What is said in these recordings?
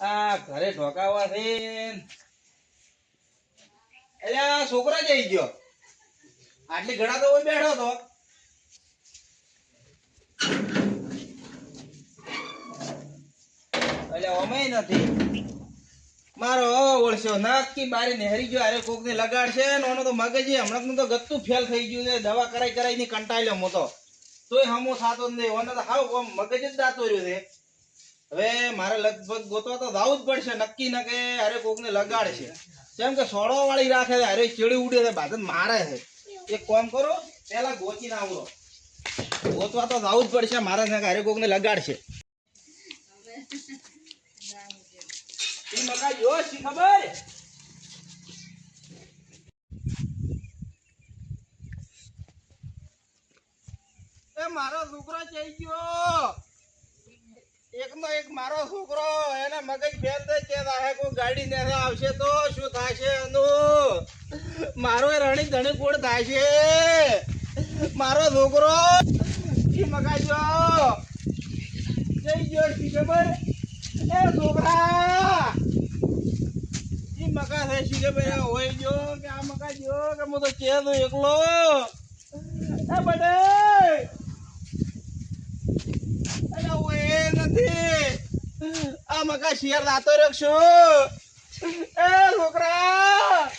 આ ઘરે ઢોકાવા છે એટલે આ છોકરા જઈ ગયો આટલી ઘડા તો ઓય બેઠો તો એટલે અમે નથી મારો ઓળશો નક્કી બારી નેહરી ગયો અરે કોક ને લગાડશે ને ઓનો તો મગજ હમણાં તો ગત્તું ફેલ થઈ ગયું છે દવા કરાઈ ની કંટાળ્યો મોતો તોય હમો સાતો નહીં ઓને તો હાવ મગજ જ દાતો રહ્યો છે હવે મારે લગભગ ગોતવા તો જાવું જ પડશે નક્કી ના કે અરે કોક ને લગાડશે કેમ કે સોડો વાળી રાખે છે અરે ચીડી ઉડે છે બાદ મારે છે એક કામ કરો પેલા ગોચીને આવરો ગોતવા તો જાવું જ પડશે મારે ને અરે કોક ને લગાડશે ઈ મકા જો શી ખબર એ મારો છોકરો જઈ ગયો એકનો એક મારો છોકરો એને મગજ ફેર દે કે આ કોઈ ગાડી ને આવશે તો શું થાશે એનું મારો રણી ધણી કોડ થાશે મારો છોકરો ઈ મગાજો જઈ ગયો શી ખબર એ છોકરા ઈ મકા છે શી ખબર હોય જો કે આ મકા જો કે હું તો કે દો એકલો એ બડે આ મકા શિયાર લાતો રાખશો એ છોકરા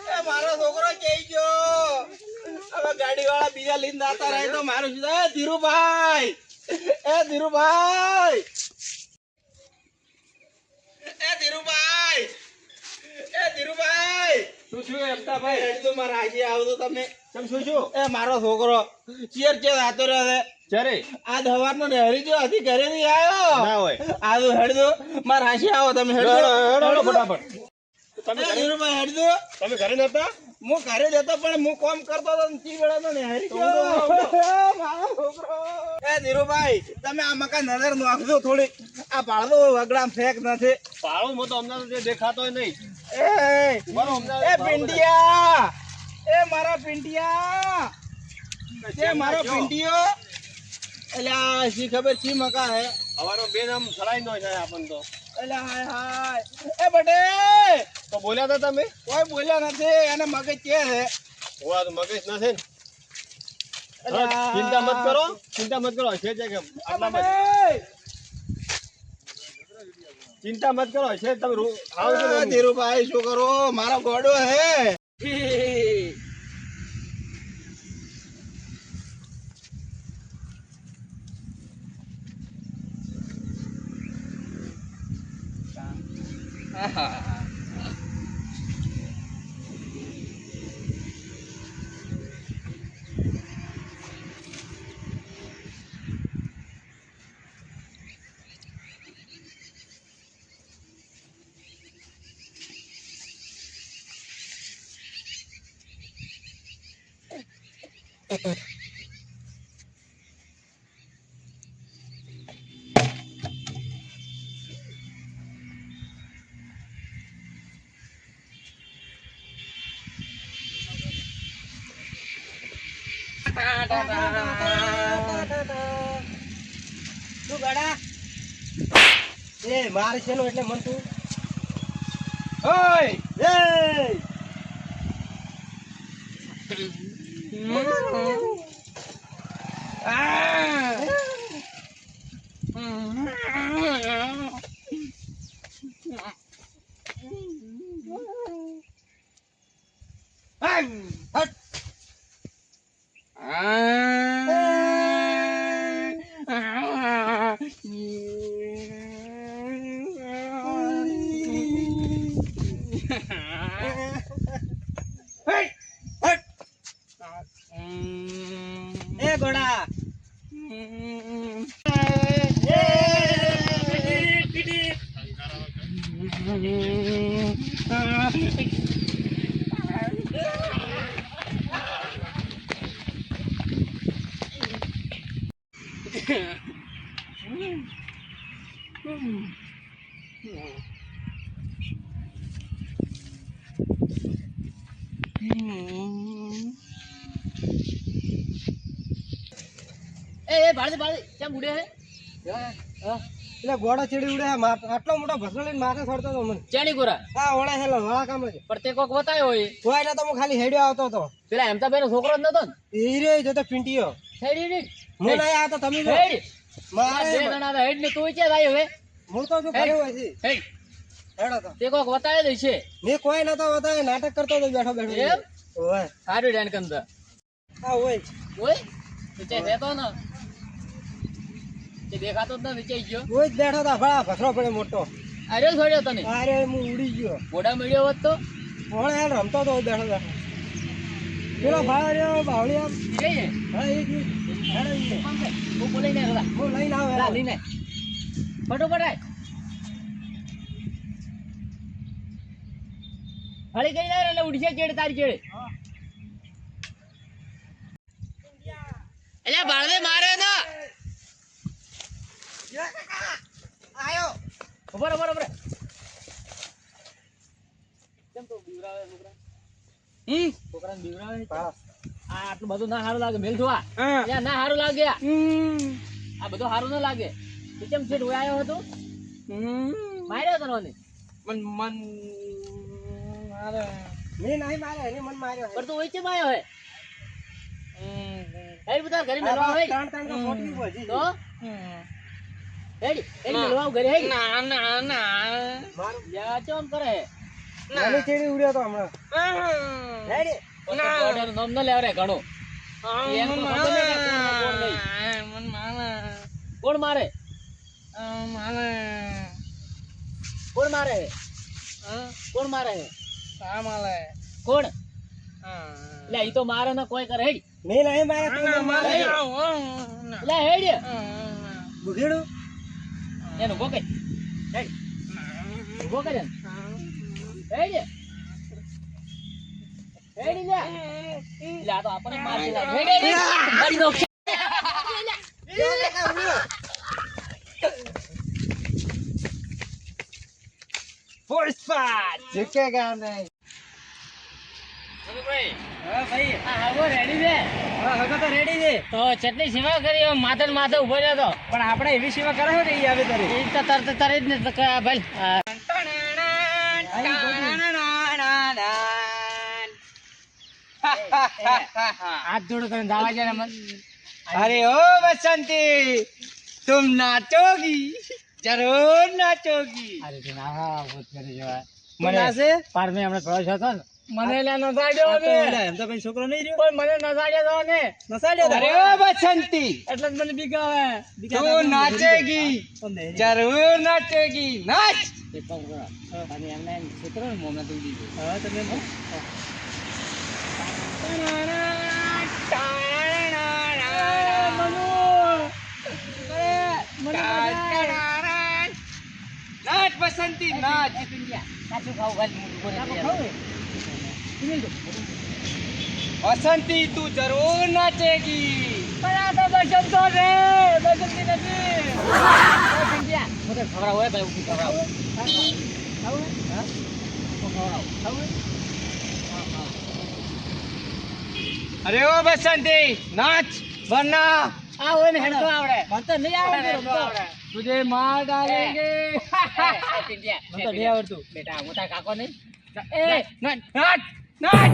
એ મારો છોકરો જઈ ગયો હવે ગાડી વાળા બીજા લઈને દાતા રહે તો મારું શું ધીરુભાઈ એ ધીરુભાઈ એ ધીરુભાઈ એ ધીરુભાઈ શું શું એમતા ભાઈ હેડ તો મારા આજે આવતો તમે તમે શું શું એ મારો છોકરો ચેર ચેર આતો રહે ચરે આ દવારનો નહેરી જો હતી ઘરે થી આવ્યો ના હોય આ તો હેડ દો માર હાસી આવો તમે હેડ દો ફટાફટ તમે ધીરુભાઈ હેડ દો તમે ઘરે નતા હું ઘરે જતો પણ હું કામ કરતો તો તી વેળાનો નહેરી ગયો મારો છોકરો એ ધીરુભાઈ તમે આ મકા નજર નાખજો થોડી આ પાળો વગડામ ફેક નથી પાળો મો તો અમને જે દેખાતોય નહીં એ પિંડિયા એ મારા પિંડિયા એ મારો પિંડિયો એલા શી ખબર કી મકા હે અમારો બે નામ સળાઈ નો જાય આપણ તો એલા હાય હાય એ બડે તો બોલ્યા હતા તમે કોઈ બોલ્યા નથી એને મગજ કે છે ઓવા તો મગજ નથી ને ચિંતા મત કરો છે કે આટલા ચિંતા મત કરો છે તમે આવો ધીરુભાઈ શું કરો મારો ગોડો હે તું ગડા એ માર છે નો એટલે મન તું ઓય એ એ ગોડા ए भाड़े क्या बूढ़े है એટલે ગોળો ચીડી ઉડે આટલો મોટો ભસરો લઈને માથે ચડતો હતો મને ચેણી ગોરા હા ઓળે હેલો વાળા કામ છે પણ તે કોક બતાયો હોય કોઈ ના તો હું ખાલી હેડ્યો આવતો હતો પેલા એમતા ભાઈ છોકરો જ નતો ને એ રે જતો પિંટીયો હેડી હેડી હું નહીં આવતો તમે જો. હેડી મારે બે જણા હતા હેડ ને તું ચે આવ્યો હવે હું તો જો ઘરે હોય છે હેડ હેડો તો તે કોક બતાયો જ છે મેં કોઈ નતો બતાવે નાટક કરતો હતો બેઠો બેઠો એમ? ઓય સારું ડેન કંદ હા હોય ઓય તે રહેતો ને તે દેખાતો જ નથી ચઈ ગયો હોય જ બેઠો હતા ભલા ભસરો પડે મોટો અરે છોડ્યો તને અરે હું ઉડી ગયો ઘોડા મળ્યો હોત તો ઓળે હેલ રમતો હતો બેઠો બેઠો પેલો ભાઈ રહ્યો બાવળી આમ જઈએ હા એ જ હેડો ઈ. હું બોલાઈ ને હતા હું લઈને આવે લા લઈને ફટોફટ આય હળી ગઈ ના એટલે ઉડશે ચેડે તારી ચેડે એટલે બાળદે મારે ના આયો ઉભો રહો, ઉભો રહો. કેમ તો બીવરાવે છોકરા છોકરાને બીવરાવે હા આ આટલું બધું ના સારું લાગે મેલ જોવા હા ના સારું લાગે આ બધું સારું ના લાગે તું કેમ છે આવ્યો હતો માર્યો તને ઓને? મન મારે મેં નહીં માર્યો એને મન માર્યો પણ તું વચ્ચે આવ્યો હે હેડ બધા ઘરે મેલવા હોય ત્રણ ત્રણ તો ફોટવી પછી તો હેડ હેડ મેલવા આવ ઘરે હેડ ના મારું યા ચોમ કરે નાની ચેડી ઉડ્યો તો હમણાં હેડ ઓર્ડર નામ ન લેવરે ઘણો એમ તો ખબર નહીં કે કોણ મારે કોણ મારે કોણ મારે કોણ એટલે ઈ તો મારે ને કોઈ કરે હેડ મેં નહીં માર્યો તું મને મારે એટલે હેડ બુઘેડું એનું ગોકે હેડ ગોકે ને હેડ હેડ લે એટલે આ તો આપણે મારશે હેડ હેડ મારી દો ઝુકેગા નહીં હા ભાઈ હા હવે રેડી છે હા હવે તો રેડી છે તો ચટણી સેવા કરી માથે ને માથે ઉભો રહ્યો તો પણ આપણે એવી સેવા કરે ને એ આવે તારી એ તો તરત તરે જ ને તો કે ભાઈ હાથ જોડો કરીને દાવા છે ને अरे ओ बसंती तुम नाचोगी जरूर नाचोगी અરે તું ના ભૂત કરી જવા મને નાચે પાર મેં હમણાં પ્રવેશ હતો ને મને એટલે નસાડ્યો આ તો ને ઓલા એમ તો ભાઈ છોકરો નહીં રહ્યો કોઈ મને નસાડ્યો તો ને નસાડ્યો અરે ઓ બસંતી એટલે જ મને બીકાવે તું નાચेगी जरूर नाचेगी नाच એ પણ અને એમને સૂત્ર ને મોમાં તું દીધું હા તમે नाच बसंती नाच કાચું ખાવું ખાલી बसंती तू जरूर नाचेगी પણ આ તો બસંતો રે બસંતી નથી મને ખવડાવ હોય ભાઈ ઉઠી ખવડાવ अरे ओ बसंती नाच वरना આ હોય ને હેડતો આવડે મને તો નહીં આવડે तुझे मार डालेंगे મને તો નહીં આવડતું બેટા હું તાર કાકો નહીં ए नाच नाच नाच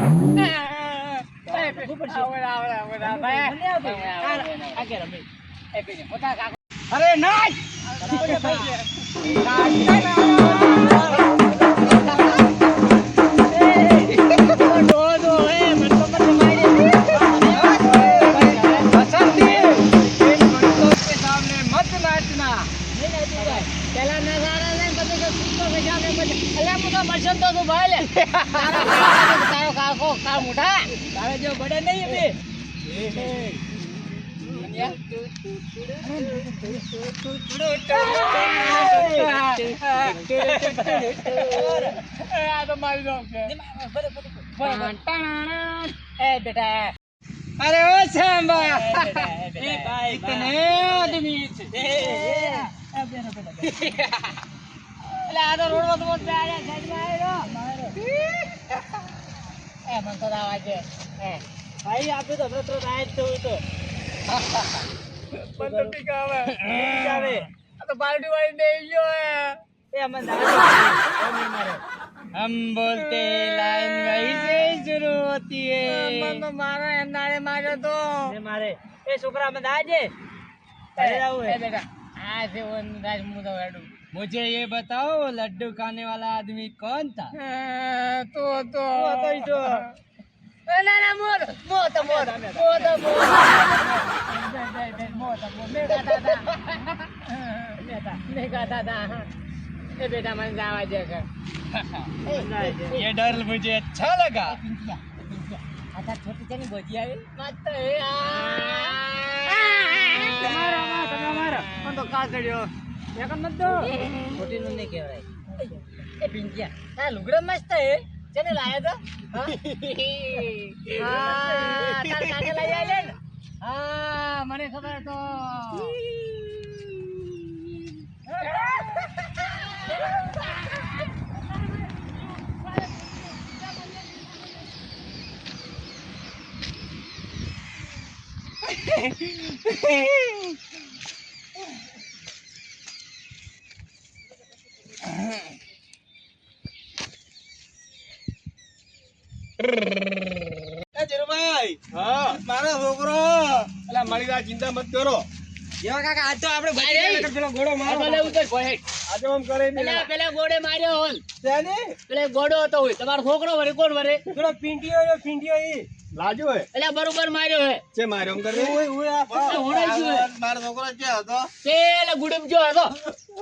अरे नाच बसंती इन बंदों के सामने मत नाचना પેલા નજારા ને પછી સુપર પૈસા ને પછી અલ્યા હું તો મરશન તો તું ભાઈ લે તારો કાકો કા મોટા તારે જો બડે નહીં બે આ તો મારી દો એ બેટા अरे ओ सांबा એ ભાઈ इतने आदमी थे એટલે આ તો રોડ માં તો બેડ્યા સાઈડમાં આવ્યો એ મન તો આવા છે એ ભાઈ આપે તો હમણાં તો રાઈટ થયું તો मन तो टिका हुआ है તો પાર્ટી વાળી દે ગયો એ અમને દાડા हम बोलते लाइन वहीं से शुरू होती है मारा अंदाजे मारो तो મારે એ છોકરા અમે દાજે ઘરે જાવું હે बेटा आज से वो अंदाज मुंह तो बैठू मुझे ये बताओ लड्डू खाने वाला आदमी कौन था तो ना ना मोर मेरा दादा ए बेटा मन जावा जगह ये डर मुझे अच्छा लगा अच्छा छोटी चनी भजी આવી મત તમારા પણ તો કાસડ્યો એક મત દો छोटी નું નહીં કહેવાય એ પિંકિયા આ લુગડા મસ્ત હે ચને લાયા તો હા તાર કાકે લઈ આલે ને હા મને ખબર તો એ ધીરુભાઈ હા મારો છોકરો અલા મારી વાત ચિંતા મત કરો એવા કાકા આજ તો આપણે ભાઈ પેલો ઘોડો મારો ભલે ઉતર ભલે આજે આમ કરે પેલા ગોડે માર્યો હોલ શેને? પેલે ગોડો હતો હોય તમારો છોકરો વરે કોણ વરે પેલો પિંટીઓ એ લાજો હે એટલે બરોબર માર્યો હે છે માર્યો આમ કરે ઓય આ હોણાઈ ગયો હે. મારો છોકરો ક્યાં હતો પેલા ગુડમ જો હતો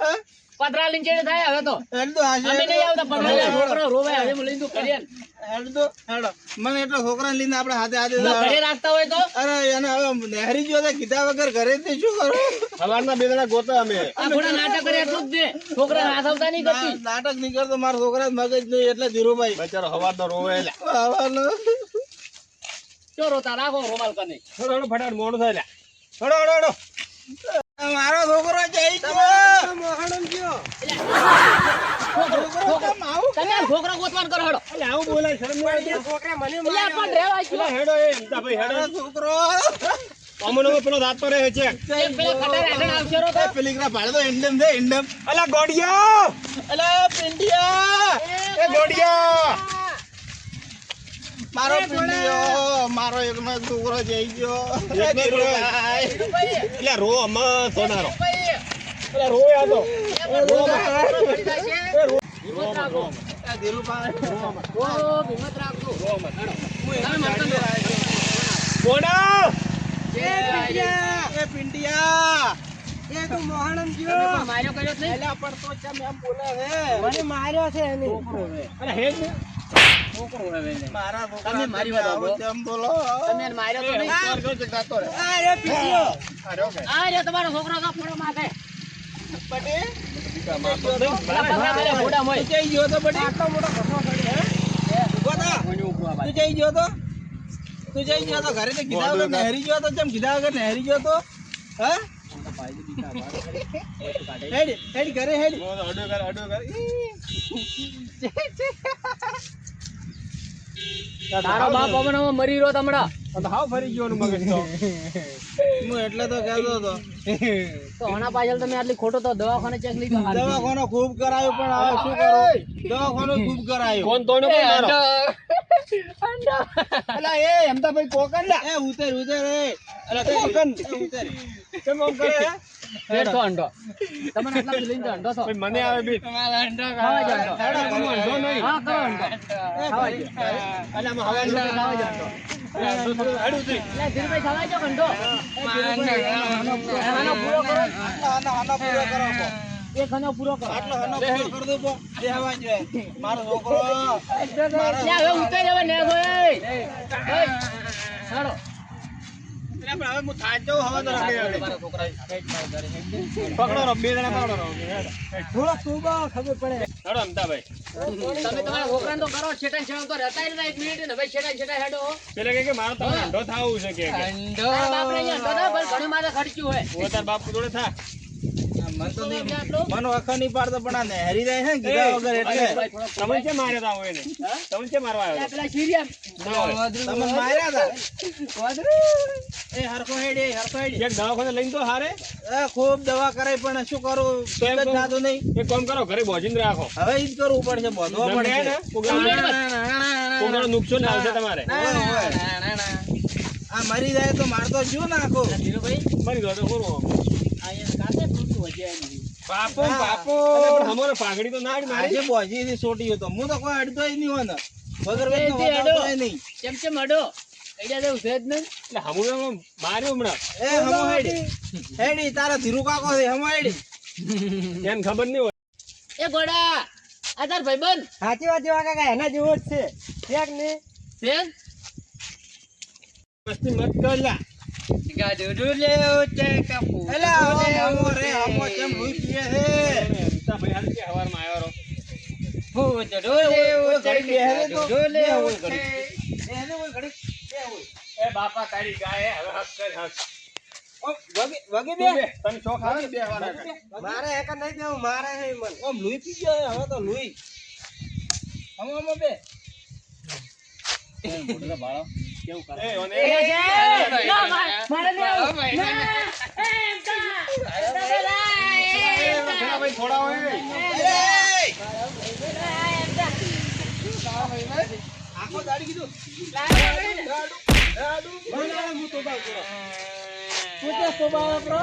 હે? પતરા લઈને ચડે થાય હવે તો હેડ તો હાશે. અમે નહીં આવતા પણ પેલા છોકરો રોવે હવે હું લઈને તું કરીએ ને. હેડ તો હેડો. મને એટલો છોકરાને લઈને આપણે હાથે હાથે તો ઘરે રાખતા હોય તો અરે એને હવે નહેરી જો તો કીધા વગર ઘરે તે શું કરું સવારના બે જણા ગોતા અમે આ થોડા નાટક કરે એટલું જ દે છોકરા હાથ આવતા નહીં કરતી નાટક નહીં કરતો મારા છોકરા મગજ નહીં એટલે ધીરુભાઈ બચારો હવારનો રોવે લે આવવાનો. ચો રોતા રાખો રૂમાલ કને થોડો ફટાફટ મોડું થાય લે હડો મારો છોકરો જઈ ગયો મોહણમ ગયો છોકરો કેમ આવું તમે આ છોકરા ગોતવાન કરો હડો એટલે આવું બોલાય શરમ નહીં આવતી છોકરા મને એટલે આ પણ રહેવા જ પેલા હેડો એ એમતા ભાઈ હેડો મારો છોકરો અમનો પેલો દાંત પર રહે છે પેલા ખટારા આગળ આવશે રો તો એ પેલી કરા ભાડે તો ઇન્ડમ છે ઇન્ડમ અલા ગોડિયા અલા પિંડિયા એ ગોડિયા મારો પિંડિયો મારો એકનો એક છોકરો જઈ ગયો એકનો જ ધીરુભાઈ. એટલે રો અમ સોનારો એટલે રોય આ તો હિંમત રાખો એ ધીરુભાઈ હિંમત રાખો ગોડા એ પિંડિયા એ તું મોહણમ તમે માર્યો કર્યો જ નહીં એલા પણ તો ચમ એમ બોલે છે મને માર્યો છે એને અરે હેડ ને છોકરો હવે એને. મારા છોકરા તમે મારી વાત આવું સાંભળો. તેમ બોલો તમે એને માર્યો તો નહીં અરે પીટીઓ આ રહ્યો તમારો છોકરો તો ફોડો માથે પટે પેલા પગલા કરે ઘોડા મોય તું જઈ ગયો તો પટે આટલો મોટો ઘટનો કરી હે ઉભો થા. તું જઈ ગયો તો ઘરે તો કીધા વગર નહેરી ગયો તો ચમ કીધા વગર નહેરી ગયો તો હે હેડ ઘરે હેડ તારો બાપ હમણાં મરી રહ્યો તમડા હાવ ફરી ગયો મગજ તો હું એટલે તો કહેતો હતો તો આના પાછળ તમે આટલી ખોટો તો દવાખાને ચેક લીધો દવાખાનો ખૂબ કરાયો પણ હવે શું કરું દવાખાનો ખૂબ કરાયો કોણ તોડ્યો કોણ મારો અલા એ એમતા ભાઈ કોકન લા એ ઉતર એ અલા કોકન ઉતર કેમ આમ કરે હે? બેઠો અંડો તમને આટલા લઈને જાઓ અંડો તો ભાઈ મને આવે બી ખાવા જાઓ અંડો. હેડો તમે અંડો નહીં હા કરો અંડો ખાવા જાઓ. અલા આમાં હવા અંડો નથી. ખાવા જાઓ અંડો. અંડો થોડું હેડું થઈ. એટલે ધીરુભાઈ ખાવા જાઓ અંડો આનો પૂરો કરો આનો પૂરો કરો પો. એક આનો પૂરો કરો આટલો આનો પૂરો કરી દો પો. દેવા જોઈએ મારો છોકરો મારો લે હવે ઉતર હવે ને ભાઈ ચાલો એટલે પણ હવે હું થાક જાઉં હવે તો રમી રમી. તમારા છોકરા પકડો રો બે જણા પકડો રો થોડો તુબા ખબર પડે હેડો અમદાભાઈ તમે તમારા છોકરાને તો કરો છેટા છેટા તો રહેતા જ નહીં એક મિનિટ ને ભાઈ છેટા છેટા હેડો પેલે કે મારો તમને અંડો થાવું છે કે તારા બાપને અહીંયા અંડો ના ભાઈ ઘણી માથે ખર્ચ્યું હોય ઓ તાર બાપ જોડે થા મન તો નહીં મન વખત નહીં પાડતો પણ આ નહેરી જાય છે ને કીધા વગર એટલે તમે કેમ માર્યા તા હોય ને તમે કેમ મારવા આવ્યો પેલા શીરિયા તમને માર્યા હતા એ હરખો હેડી એક દવાખાને લઈને તો હારે એ ખૂબ દવા કરાઈ પણ શું કરું તો એમ સુખ જ થતું નહીં એક કામ કરો ઘરે બોજીને રાખો હવે ઈ જ કરવું પડશે બોધવા નબળે પડશે ને કોકનું નુકસાન આવશે તમારે આ મરી જાય તો મારતો જો નાખો ધીરુભાઈ મરી ગયો તો ખોરું અહીંયા કાતે ખોટું વધ્યા નહીં બાપો હા. બાપો અમારે પાઘડી તો ના જ મારી આજે બોજી થી સોટી હતો હું તો કોઈ અડતો નહીં હોય ને વગર એ વેચનો જે વધારતો અડો. નહીં ચમચમ અડો અહીંયા તો છે જ નહીં એટલે હમું માર્યો હમણાં એ હમો હેડી તારા ધીરુ કાકો છે હમો હેડી એને ખબર નહીં હોય એ ગોડા આ તાર ભાઈબંધ સાચી વાત જેવા કાકા એના જેવો જ છે ક્યાંક ને છે મસ્તી મત કરલા ગાડુડુ લેવું છે કપૂર એલા હમો રે હમો કેમ લોહી પીએ છે રમતા ભાઈ હાલ કે હવારમાં આવ્યો રહો ભૂતડો ઓય લેવું છે ઘડી બેહે તો ગાડુડુ લેવું બે છે બેહે ઓય ઘડી બે ઓય એ બાપા તારી ગાય હવે હક કર હક ઓ વગે તું બે બે તને શોખ આવે ને બેહવાના કાંઈ? મારે એક નહીં દેવું મારે હે મન ઓમ લોહી પી ગયો હવે તો લોહી હમો બે કેવું કરે? એ ઓને એ છે ના મારે નહીં આવું. ના એમ તા પેલા ભાઈ થોડા હોય આખો દાડી કીધું હું તો બાવ કરો તું કે તો બાવ કરો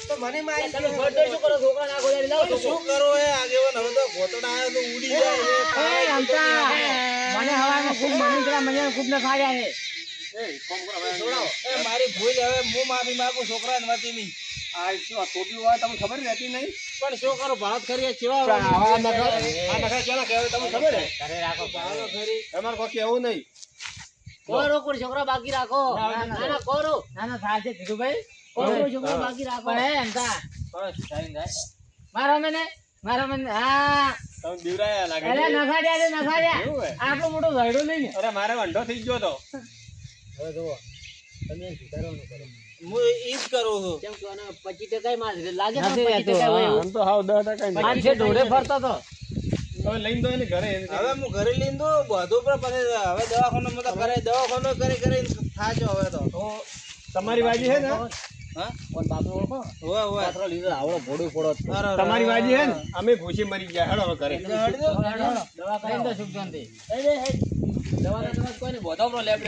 તો મને મારી તમે ગોડો શું કરો છોકરા ના ગોડા લાવો શું કરો એ આગેવાન હવે તો ગોતડા આયો તો ઉડી જાય છે મને હવામાં ખૂબ મને ખૂબ ન ખાડ્યા છે એ કોમ કરો હવે છોડાવો. એ મારી ભૂલ હવે હું માફી માંગુ છોકરાને વતી નહીં આ શું આ ટોપી હોય તમને ખબર રહેતી નહીં પણ શું કરો ભારત ખરી કેવા આ નખરા ચાલો કહેવાય તમને ખબર હે ઘરે રાખો ભાલો ખરી તમારે કોઈ કેવું નહીં કોરો કોઈ છોકરા બાકી રાખો ના ના કોરો ના ના થાય છે ધીરુભાઈ કોરો છોકરા બાકી રાખો પણ એમ તા બસ ટાઈમ જાય મારો મને હા તમે બીવરાયા લાગે અરે છે. નખાડ્યા છે નખાડ્યા એવું હે? આટલો મોટો ઝાડો લઈને અરે મારે વંઢો થઈ ગયો તો હવે જુઓ તમે સુધારો ન કરો હું ઈ જ કરું છું કેમ કે આને 25% માં લાગે પણ 25% હોય એવું આમ તો હાવ 10% નહીં. પાંચસો ઢોરે ફરતો તો હવે લઈને દો એને ઘરે એને હવે હું ઘરે લઈને દઉં બધું પણ પછી હવે દવાખાનું તો કરે દવાખાનું કરી થાજો હવે તો તમારી વાજી છે ને હા કોણ બાપુ ઓળખો હોવે હોવે પાત્રો લીધો આવડો ભોડું ફોડો અરે અરે. તમારી વાજી છે ને અમે ભૂસી મરી ગયા હેડો હવે ઘરે હળી દો. દવા કરીને તો સુખ શાંતિ દવા કોઈને બોધાવરો લેબ